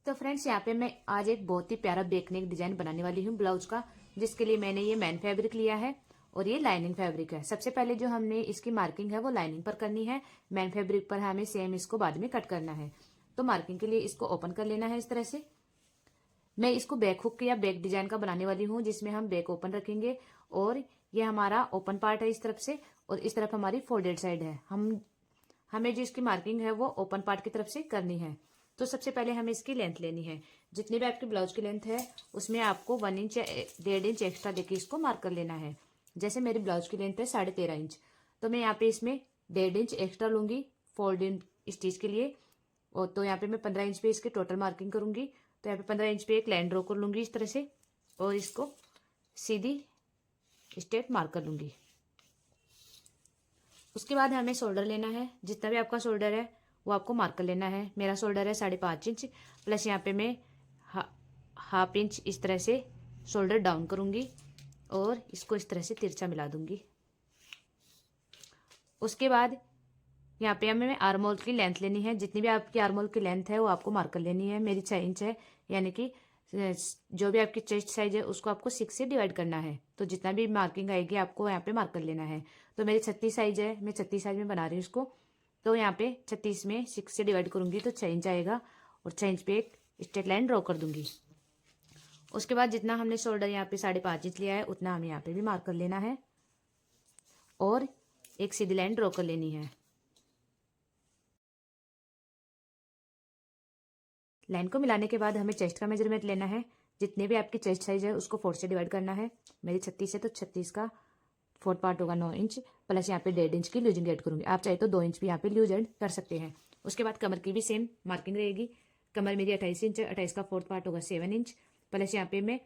तो फ्रेंड्स यहाँ पे मैं आज एक बहुत ही प्यारा बैक नेक डिजाइन बनाने वाली हूँ ब्लाउज का, जिसके लिए मैंने ये मैन फैब्रिक लिया है और ये लाइनिंग फैब्रिक है। सबसे पहले जो हमने इसकी मार्किंग है वो लाइनिंग पर करनी है, मैन फैब्रिक पर हमें सेम इसको बाद में कट करना है। तो मार्किंग के लिए इसको ओपन कर लेना है। इस तरह से मैं इसको बैक हुक या बैक डिजाइन का बनाने वाली हूँ, जिसमें हम बैक ओपन रखेंगे और ये हमारा ओपन पार्ट है इस तरफ से, और इस तरफ हमारी फोल्डेड साइड है। हमें जो इसकी मार्किंग है वो ओपन पार्ट की तरफ से करनी है। तो सबसे पहले हमें इसकी लेंथ लेनी है। जितनी भी आपकी ब्लाउज की लेंथ है उसमें आपको 1 इंच या 1.5 इंच एक्स्ट्रा देके इसको मार्क कर लेना है। जैसे मेरी ब्लाउज की लेंथ है 13.5 इंच, तो मैं यहाँ पे इसमें 1.5 इंच एक्स्ट्रा लूंगी फोल्डिंग स्टिच के लिए। और तो यहाँ पे मैं 15 इंच पे इसकी टोटल मार्किंग करूंगी। तो यहाँ पे 15 इंच पे एक लाइन ड्रॉ कर लूंगी इस तरह से, और इसको सीधी स्ट्रेट मार्क कर लूंगी। उसके बाद हमें शोल्डर लेना है। जितना भी आपका शोल्डर है वो आपको मार्क कर लेना है। मेरा शोल्डर है 5.5 इंच, प्लस यहाँ पे मैं हाफ इंच इस तरह से शोल्डर डाउन करूंगी और इसको इस तरह से तिरछा मिला दूंगी। उसके बाद यहाँ पे हमें आर्म होल की लेंथ लेनी है। जितनी भी आपकी आर्म होल की लेंथ है वो आपको मार्क कर लेनी है। मेरी 6 इंच है, यानी कि जो भी आपकी चेस्ट साइज है उसको आपको 6 से डिवाइड करना है। तो जितना भी मार्किंग आएगी आपको यहाँ पे मार्क कर लेना है। तो मेरी 36 साइज है, मैं 36 साइज में बना रही हूँ इसको। तो यहाँ पे 36 में 6 से डिवाइड करूंगी तो 6 इंच आएगा, और 6 इंच पे एक स्ट्रेट लाइन ड्रॉ कर दूंगी। उसके बाद जितना हमने शोल्डर यहाँ पे 5.5 इंच लिया है उतना हमें यहाँ पे भी मार्क कर लेना है और एक सीधी लाइन ड्रॉ कर लेनी है। लाइन को मिलाने के बाद हमें चेस्ट का मेजरमेंट लेना है। जितने भी आपकी चेस्ट साइज है उसको 4 से डिवाइड करना है। मेरी 36 है तो 36 का 4 पार्ट होगा 9 इंच, प्लस यहाँ पे 1.5 इंच की लूजिंग ऐड करूंगी। आप चाहे तो 2 इंच भी यहाँ पे लूज ऐड कर सकते हैं। उसके बाद कमर की भी सेम मार्किंग रहेगी। कमर मेरी 28 इंच है, 28 का 4 पार्ट होगा 7 इंच, प्लस यहाँ पे मैं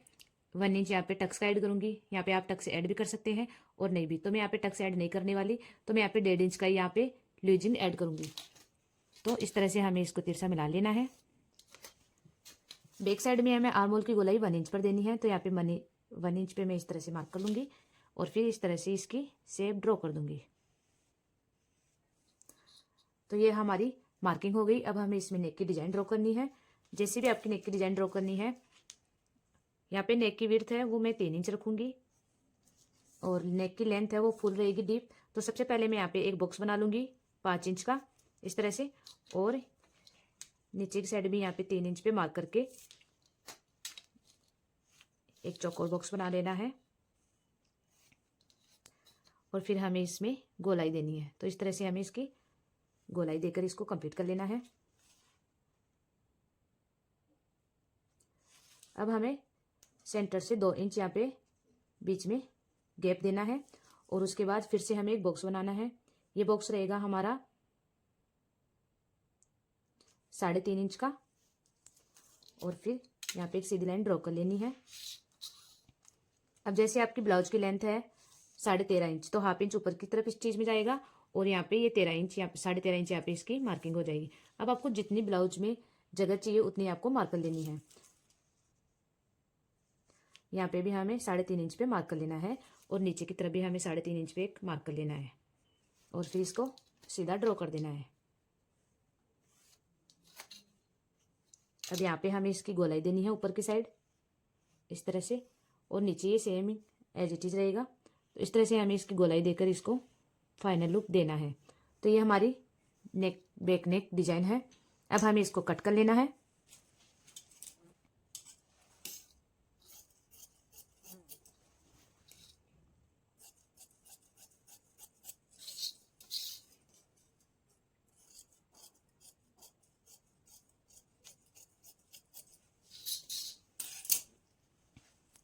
1 इंच यहाँ पे टक्स का ऐड करूंगी। यहाँ पे आप टक्स ऐड भी कर सकते हैं और नहीं भी, तो मैं यहाँ पे टक्स ऐड नहीं करने वाली, तो मैं यहाँ पे 1.5 इंच का यहाँ पे लूजिंग ऐड करूंगी। तो इस तरह से हमें इसको तिरछा मिला लेना है। बैक साइड में हमें आर्म होल की गोलाई 1 इंच पर देनी है। तो यहाँ पे 1 इंच पे मैं इस तरह से मार्क कर लूंगी और फिर इस तरह से इसकी शेप ड्रॉ कर दूंगी। तो ये हमारी मार्किंग हो गई। अब हमें इसमें नेक की डिजाइन ड्रॉ करनी है। जैसे भी आपकी नेक की डिजाइन ड्रॉ करनी है, यहाँ पे नेक की विड्थ है वो मैं 3 इंच रखूंगी और नेक की लेंथ है वो फुल रहेगी डीप। तो सबसे पहले मैं यहाँ पे एक बॉक्स बना लूंगी 5 इंच का इस तरह से, और नीचे की साइड भी यहाँ पे 3 इंच पे मार्क करके एक चौकोर बॉक्स बना लेना है और फिर हमें इसमें गोलाई देनी है। तो इस तरह से हमें इसकी गोलाई देकर इसको कंप्लीट कर लेना है। अब हमें सेंटर से 2 इंच यहाँ पे बीच में गैप देना है और उसके बाद फिर से हमें एक बॉक्स बनाना है। ये बॉक्स रहेगा हमारा 3.5 इंच का, और फिर यहाँ पे एक सीधी लाइन ड्रॉ कर लेनी है। अब जैसे आपकी ब्लाउज की लेंथ है 13.5 इंच, तो हाफ इंच ऊपर की तरफ इस चीज में जाएगा और यहाँ पे ये 13 इंच, यहाँ पे 13.5 इंच यहाँ पे इसकी मार्किंग हो जाएगी। अब आपको जितनी ब्लाउज में जगह चाहिए उतनी आपको मार्क कर लेनी है। यहाँ पे भी हमें 3.5 इंच पे मार्क कर लेना है और नीचे की तरफ भी हमें 3.5 इंच पे एक मार्क कर लेना है और फिर इसको सीधा ड्रॉ कर देना है। अब यहाँ पे हमें इसकी गोलाई देनी है ऊपर की साइड इस तरह से, और नीचे ये सेम एज इट इज रहेगा। तो इस तरह से हमें इसकी गोलाई देकर इसको फाइनल लुक देना है। तो ये हमारी नेक बैक नेक डिजाइन है। अब हमें इसको कट कर लेना है।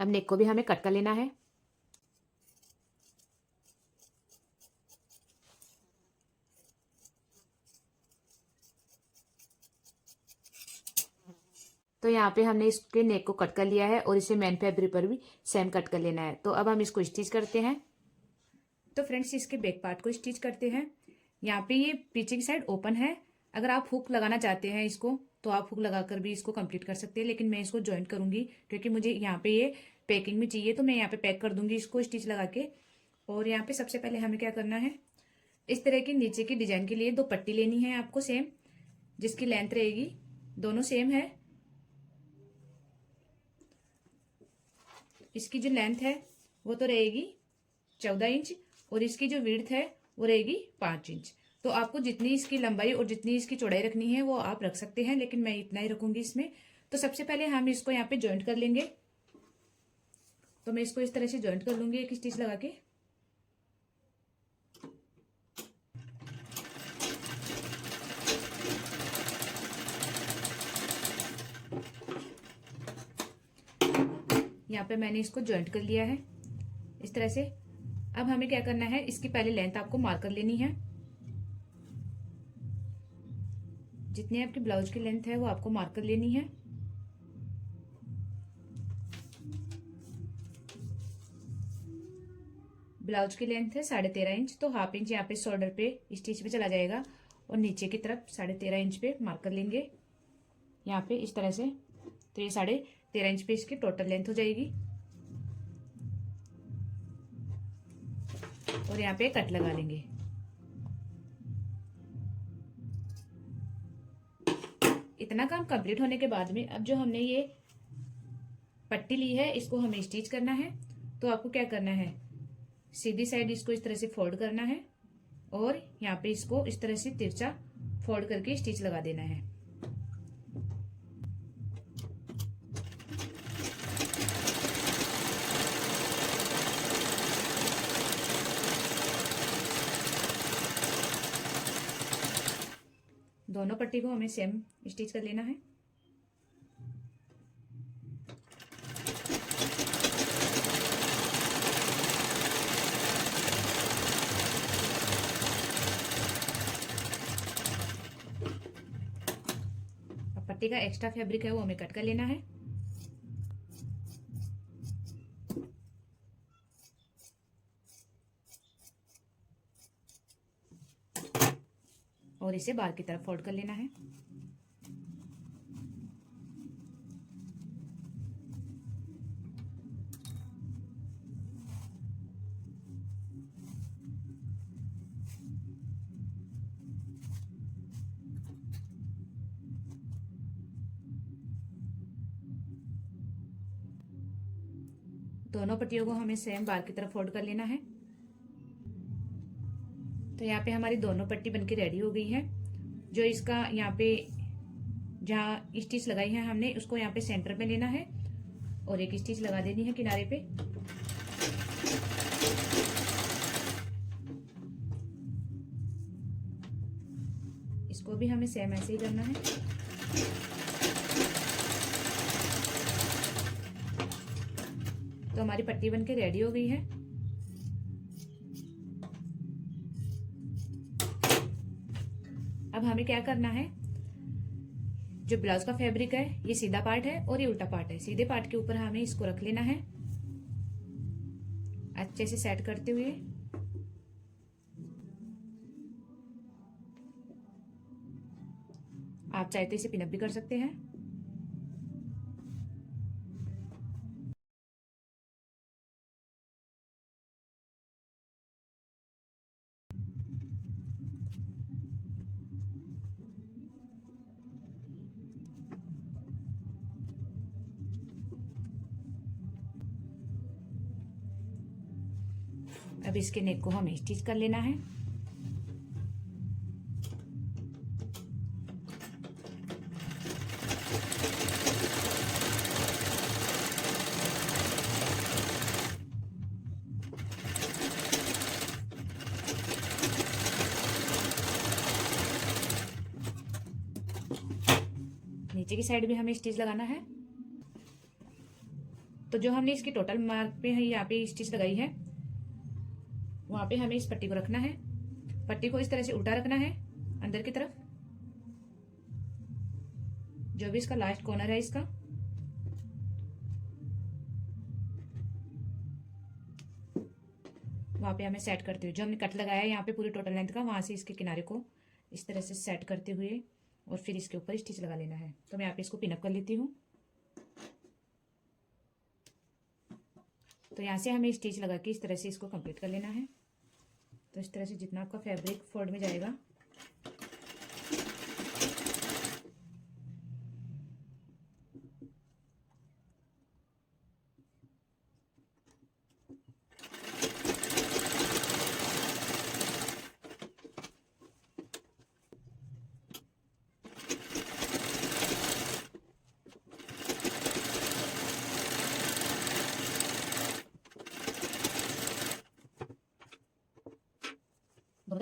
अब नेक को भी हमें कट कर लेना है। तो यहाँ पे हमने इसके नेक को कट कर लिया है और इसे मैन फैब्रिक पर भी सेम कट कर लेना है। तो अब हम इसको स्टिच करते हैं। तो फ्रेंड्स इसके बैक पार्ट को स्टिच करते हैं। यहाँ पे ये पीछे की साइड ओपन है। अगर आप हुक लगाना चाहते हैं इसको तो आप हुक लगाकर भी इसको कंप्लीट कर सकते हैं, लेकिन मैं इसको ज्वाइंट करूंगी क्योंकि मुझे यहाँ पे ये पैकिंग में चाहिए। तो मैं यहाँ पे पैक कर दूंगी इसको स्टिच लगा के। और यहाँ पे सबसे पहले हमें क्या करना है, इस तरह की नीचे की डिजाइन के लिए 2 पट्टी लेनी है आपको सेम, जिसकी लेंथ रहेगी दोनों सेम है इसकी जो लेंथ है वो तो रहेगी 14 इंच और इसकी जो विड्थ है वो रहेगी 5 इंच। तो आपको जितनी इसकी लंबाई और जितनी इसकी चौड़ाई रखनी है वो आप रख सकते हैं, लेकिन मैं इतना ही रखूंगी इसमें। तो सबसे पहले हम इसको यहाँ पे ज्वाइंट कर लेंगे। तो मैं इसको इस तरह से ज्वाइंट कर लूंगी एक स्टिच लगा के। यहाँ पे मैंने इसको ज्वाइंट कर लिया है इस तरह से। अब हमें क्या करना है, इसकी पहले लेंथ आपको मार्क कर लेनी है। जितनी आपकी ब्लाउज की लेंथ है वो आपको मार्क कर लेनी है। ब्लाउज की लेंथ है 13.5 इंच, तो हाफ इंच यहाँ पे शोल्डर पे स्टिच पे चला जाएगा और नीचे की तरफ 13.5 इंच पे मार्क कर लेंगे यहाँ पे इस तरह से। तो ये 13.5 इंच पे इसकी टोटल लेंथ हो जाएगी और यहाँ पे कट लगा लेंगे। इतना काम कंप्लीट होने के बाद में अब जो हमने ये पट्टी ली है इसको हमें स्टिच करना है। तो आपको क्या करना है, सीधी साइड इसको इस तरह से फोल्ड करना है और यहाँ पे इसको इस तरह से तिरछा फोल्ड करके स्टिच लगा देना है। दोनों पट्टी को हमें सेम स्टिच कर लेना है। अब पट्टी का एक्स्ट्रा फैब्रिक है वो हमें कट कर लेना है। और इसे बाहर की तरफ फोल्ड कर लेना है। दोनों पट्टियों को हमें सेम बाहर की तरफ फोल्ड कर लेना है। तो यहाँ पे हमारी दोनों पट्टी बनके रेडी हो गई है। जो इसका यहाँ पे जहाँ स्टिच लगाई है हमने उसको यहाँ पे सेंटर में लेना है और एक स्टिच लगा देनी है किनारे पे। इसको भी हमें सेम ऐसे ही करना है। तो हमारी पट्टी बनके रेडी हो गई है। अब हमें क्या करना है, जो ब्लाउज का फैब्रिक है ये सीधा पार्ट है और ये उल्टा पार्ट है। सीधे पार्ट के ऊपर हमें इसको रख लेना है अच्छे से सेट करते हुए। आप चाहे तो इसे पिनअप भी कर सकते हैं। अब इसके नेक को हमें स्टिच कर लेना है। नीचे की साइड भी हमें स्टिच लगाना है। तो जो हमने इसकी टोटल मार्क पे है यहाँ पे स्टिच लगाई है वहां पे हमें इस पट्टी को रखना है। पट्टी को इस तरह से उल्टा रखना है अंदर की तरफ। जो भी इसका लास्ट कॉर्नर है इसका वहां पे हमें सेट करते हुए, जो हमने कट लगाया है यहाँ पे पूरी टोटल लेंथ का, वहां से इसके किनारे को इस तरह से सेट करते हुए और फिर इसके ऊपर स्टिच लगा लेना है। तो मैं यहाँ पे इसको पिनअप कर लेती हूँ। तो यहाँ से हमें स्टिच लगा के इस तरह से इसको कंप्लीट कर लेना है। तो इस तरह से जितना आपका फैब्रिक फोल्ड में जाएगा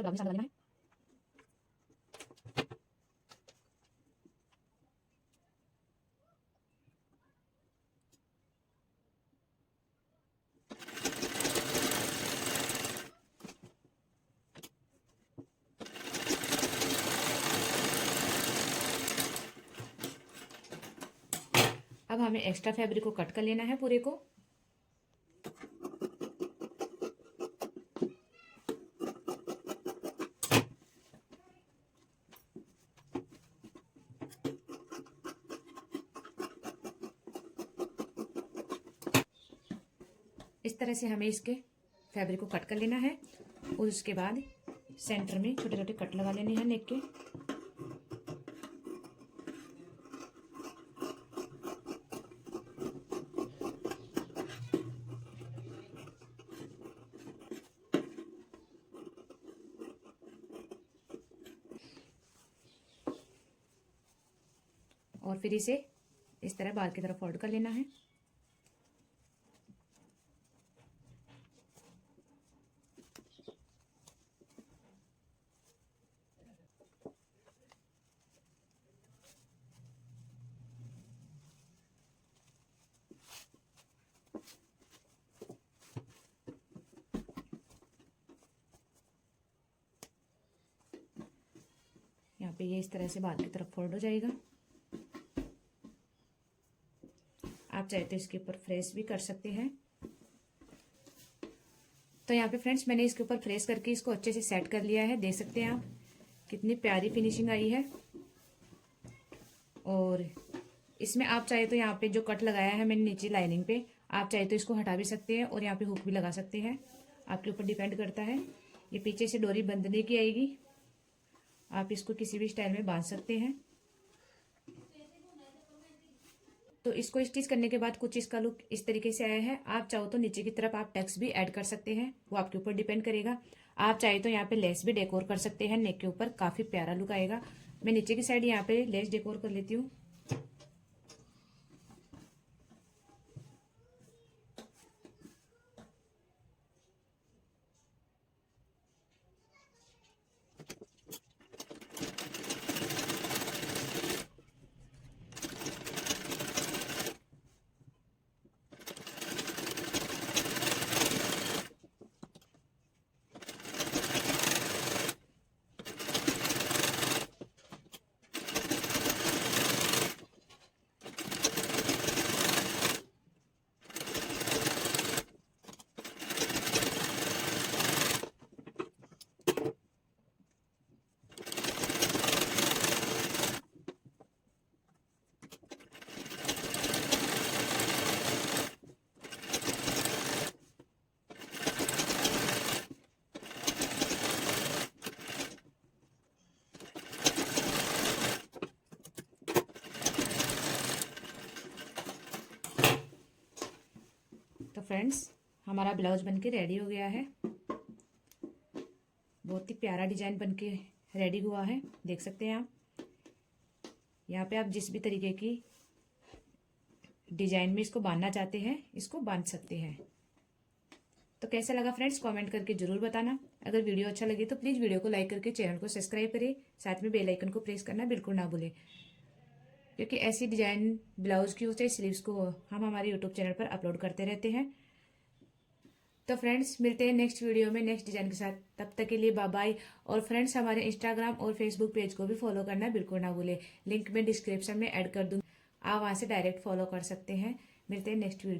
ब्लाउज में साथ लगाना है। अब हमें एक्स्ट्रा फैब्रिक को कट कर लेना है पूरे को। इस तरह से हमें इसके फैब्रिक को कट कर लेना है और उसके बाद सेंटर में छोटे छोटे कट लगा लेने हैं नेक के। और फिर इसे इस तरह बाहर की तरफ फोल्ड कर लेना है। यहाँ पे ये इस तरह से बाहर की तरफ फोल्ड हो जाएगा। आप चाहे तो इसके ऊपर फ्रेश भी कर सकते हैं। तो यहाँ पे फ्रेंड्स मैंने इसके ऊपर फ्रेश करके इसको अच्छे से सेट कर लिया है। देख सकते हैं आप कितनी प्यारी फिनिशिंग आई है। और इसमें आप चाहे तो यहाँ पे जो कट लगाया है मैंने नीचे लाइनिंग पे, आप चाहे तो इसको हटा भी सकते हैं और यहाँ पे हुक भी लगा सकते हैं, आपके ऊपर डिपेंड करता है। ये पीछे से डोरी बंधने की आएगी, आप इसको किसी भी स्टाइल में बांध सकते हैं। तो इसको स्टिच करने के बाद कुछ इसका लुक इस तरीके से आया है। आप चाहो तो नीचे की तरफ आप टैक्स भी ऐड कर सकते हैं, वो आपके ऊपर डिपेंड करेगा। आप चाहे तो यहाँ पे लेस भी डेकोर कर सकते हैं नेक के ऊपर, काफी प्यारा लुक आएगा। मैं नीचे की साइड यहाँ पे लेस डेकोर कर लेती हूँ। तो फ्रेंड्स हमारा ब्लाउज बनके रेडी हो गया है। बहुत ही प्यारा डिजाइन बनके रेडी हुआ है, देख सकते हैं आप। यहाँ पे आप जिस भी तरीके की डिजाइन में इसको बांधना चाहते हैं इसको बांध सकते हैं। तो कैसा लगा फ्रेंड्स कमेंट करके जरूर बताना। अगर वीडियो अच्छा लगे तो प्लीज वीडियो को लाइक करके चैनल को सब्सक्राइब करें, साथ में बेल आइकन को प्रेस करना बिल्कुल ना भूलें, क्योंकि ऐसी डिजाइन ब्लाउज की हो चाहे स्लीव्स को हम हमारे यूट्यूब चैनल पर अपलोड करते रहते हैं। तो फ्रेंड्स मिलते हैं नेक्स्ट वीडियो में नेक्स्ट डिजाइन के साथ, तब तक के लिए बाय बाय। और फ्रेंड्स हमारे इंस्टाग्राम और फेसबुक पेज को भी फॉलो करना बिल्कुल ना भूलें, लिंक मैं डिस्क्रिप्शन में ऐड कर दूंगी, आप वहां से डायरेक्ट फॉलो कर सकते हैं। मिलते हैं नेक्स्ट वीडियो।